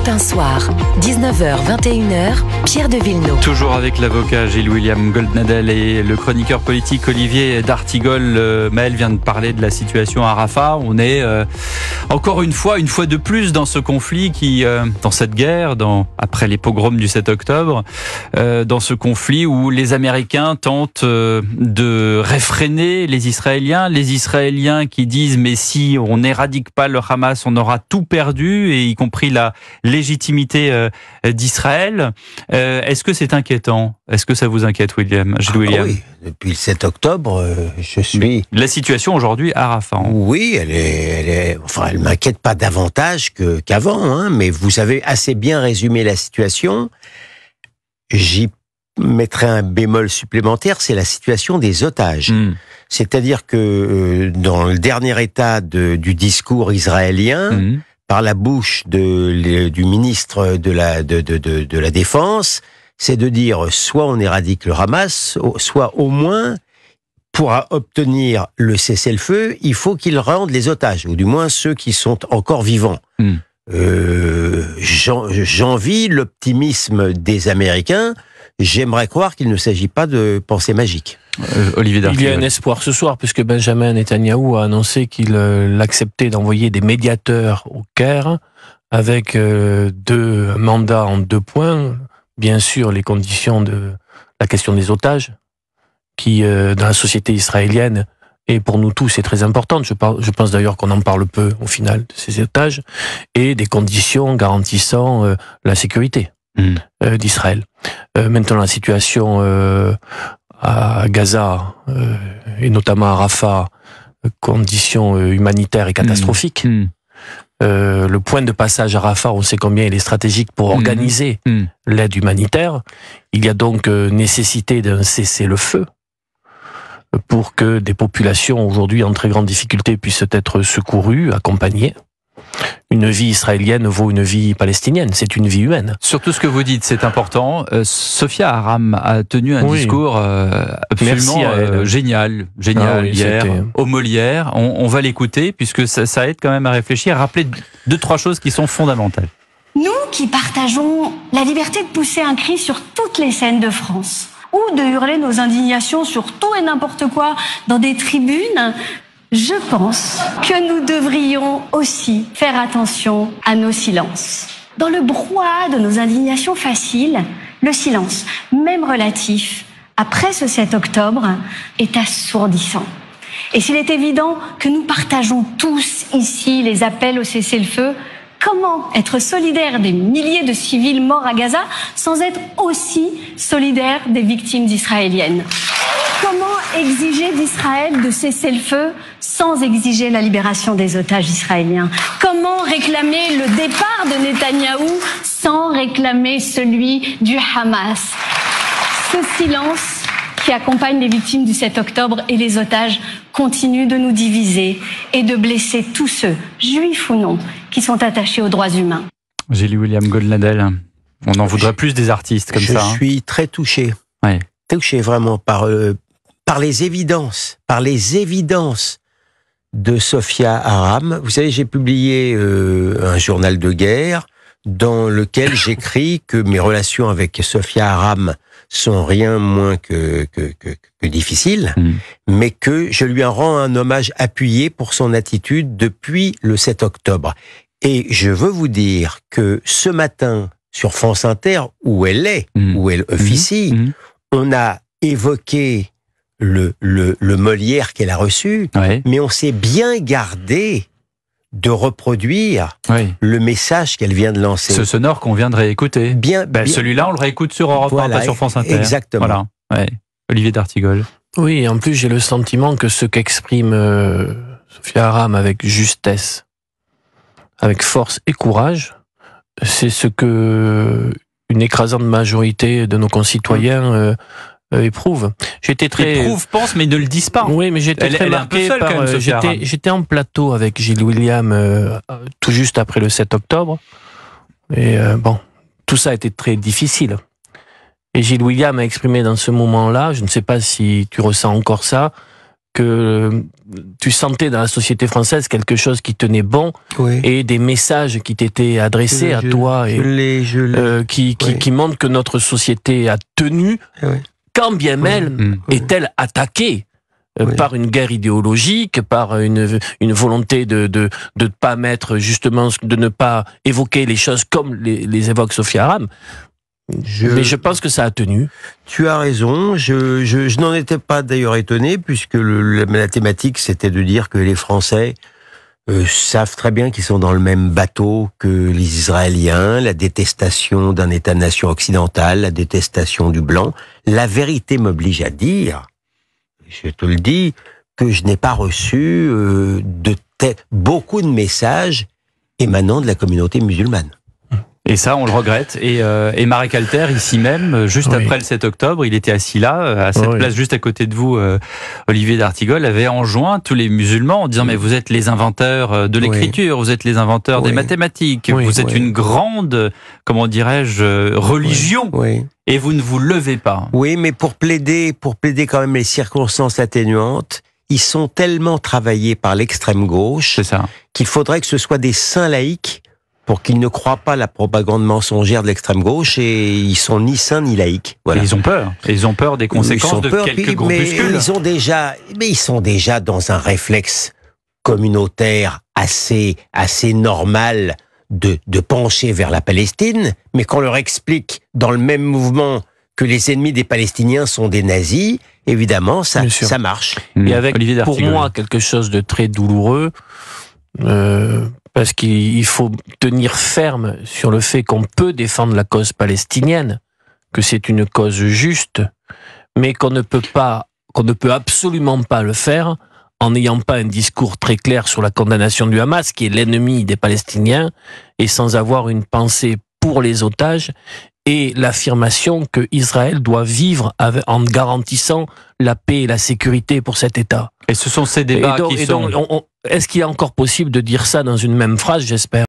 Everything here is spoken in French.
Europe 1 soir, 19h-21h, Pierre de Villeneuve. Toujours avec l'avocat Gilles-William Goldnadel et le chroniqueur politique Olivier d'Artigol. Maël vient de parler de la situation à Rafah. On est encore une fois de plus dans ce conflit qui, dans cette guerre, après les pogroms du 7 octobre, dans ce conflit où les Américains tentent de réfréner les Israéliens qui disent mais si on n'éradique pas le Hamas, on aura tout perdu, et y compris la légitimité d'Israël. Est-ce que c'est inquiétant? Est-ce que ça vous inquiète, Gilles-William? Oui, depuis le 7 octobre, je suis... La situation aujourd'hui à Rafah. Oui, elle m'inquiète pas davantage qu'avant, mais vous avez assez bien résumé la situation. J'y mettrai un bémol supplémentaire, c'est la situation des otages. C'est-à-dire que dans le dernier état du discours israélien, par la bouche du ministre de la Défense, c'est de dire soit on éradique le Hamas, soit au moins, pour obtenir le cessez-le-feu, il faut qu'ils rendent les otages, ou du moins ceux qui sont encore vivants. J'envie l'optimisme des Américains. J'aimerais croire qu'il ne s'agit pas de pensée magique. Olivier D'Artigol. Il y a un espoir ce soir, puisque Benjamin Netanyahou a annoncé qu'il acceptait d'envoyer des médiateurs au Caire, avec deux mandats en 2 points. Bien sûr, les conditions de la question des otages, qui, dans la société israélienne, et pour nous tous, c'est très importante. Je pense d'ailleurs qu'on en parle peu, au final, de ces otages, et des conditions garantissant la sécurité d'Israël. Maintenant, la situation à Gaza, et notamment à Rafah, conditions humanitaires et catastrophiques. Le point de passage à Rafah, on sait combien il est stratégique pour organiser l'aide humanitaire. Il y a donc nécessité d'un cessez-le-feu pour que des populations aujourd'hui en très grande difficulté puissent être secourues, accompagnées. Une vie israélienne vaut une vie palestinienne, c'est une vie humaine. Surtout ce que vous dites, c'est important. Sophia Aram a tenu un discours absolument génial hier au Molière. On va l'écouter puisque ça aide quand même à réfléchir, à rappeler 2-3 choses qui sont fondamentales. Nous qui partageons la liberté de pousser un cri sur toutes les scènes de France, ou de hurler nos indignations sur tout et n'importe quoi dans des tribunes, je pense que nous devrions aussi faire attention à nos silences. Dans le brouhaha de nos indignations faciles, le silence, même relatif, après ce 7 octobre, est assourdissant. Et s'il est évident que nous partageons tous ici les appels au cessez-le-feu, comment être solidaire des milliers de civils morts à Gaza sans être aussi solidaire des victimes israéliennes? Comment exiger d'Israël de cesser le feu sans exiger la libération des otages israéliens? Comment réclamer le départ de Netanyahou sans réclamer celui du Hamas? Ce silence qui accompagne les victimes du 7 octobre et les otages continue de nous diviser et de blesser tous ceux, juifs ou non, qui sont attachés aux droits humains. Gilles-William Goldnadel, on en voudrait plus des artistes comme ça. Je suis très touché. Ouais. Touché vraiment par les évidences, de Sophia Aram. Vous savez, j'ai publié un journal de guerre dans lequel j'écris que mes relations avec Sophia Aram sont rien moins que difficiles, mais que je lui en rends un hommage appuyé pour son attitude depuis le 7 octobre. Et je veux vous dire que ce matin, sur France Inter, où elle officie, on a évoqué le Molière qu'elle a reçu, mais on s'est bien gardé de reproduire le message qu'elle vient de lancer. Ce sonore qu'on vient de réécouter. Celui-là, on le réécoute sur Europe 1, pas sur France Inter. Exactement. Voilà. Olivier d'Artigol. Oui, en plus, j'ai le sentiment que ce qu'exprime Sophia Aram avec justesse, avec force et courage, c'est ce que une écrasante majorité de nos concitoyens éprouvent. Pensent, mais ne le disent pas. Oui, mais j'étais très marqué par... J'étais en plateau avec Gilles-William tout juste après le 7 octobre. Et tout ça a été très difficile. Et Gilles-William a exprimé dans ce moment-là, je ne sais pas si tu ressens encore ça, que tu sentais dans la société française quelque chose qui tenait bon Oui. et des messages qui t'étaient adressés à toi et qui montrent que notre société a tenu, quand bien même est-elle attaquée par une guerre idéologique, par une volonté de ne pas mettre justement, de ne pas évoquer les choses comme les évoque Sophia Aram. Mais je pense que ça a tenu. Tu as raison. Je n'en étais pas d'ailleurs étonné, puisque la thématique, c'était de dire que les Français savent très bien qu'ils sont dans le même bateau que les Israéliens, la détestation d'un État-nation occidental, la détestation du blanc. La vérité m'oblige à dire, je te le dis, que je n'ai pas reçu beaucoup de messages émanant de la communauté musulmane. Et ça, on le regrette. Et Marek Alter, ici même, juste après le 7 octobre, il était assis là, à cette place juste à côté de vous, Olivier d'Artigol, avait enjoint tous les musulmans en disant mais vous êtes les inventeurs de l'écriture, vous êtes les inventeurs des mathématiques, vous êtes une grande, comment dirais-je, religion. Et vous ne vous levez pas. Oui, mais pour plaider quand même les circonstances atténuantes, ils sont tellement travaillés par l'extrême gauche qu'il faudrait que ce soit des saints laïcs pour qu'ils ne croient pas la propagande mensongère de l'extrême gauche, et ils sont ni saints ni laïcs. Voilà. Et ils ont peur. Et ils ont peur des conséquences de quelques groupuscules. Mais ils sont déjà dans un réflexe communautaire assez normal de pencher vers la Palestine, mais qu'on leur explique dans le même mouvement que les ennemis des Palestiniens sont des nazis, évidemment, ça marche. Et avec, pour moi, quelque chose de très douloureux, parce qu'il faut tenir ferme sur le fait qu'on peut défendre la cause palestinienne, que c'est une cause juste, mais qu'on ne peut absolument pas le faire en n'ayant pas un discours très clair sur la condamnation du Hamas, qui est l'ennemi des Palestiniens, et sans avoir une pensée pour les otages, et l'affirmation que Israël doit vivre en garantissant la paix et la sécurité pour cet État. Et ce sont ces débats est-ce qu'il est encore possible de dire ça dans une même phrase, j'espère?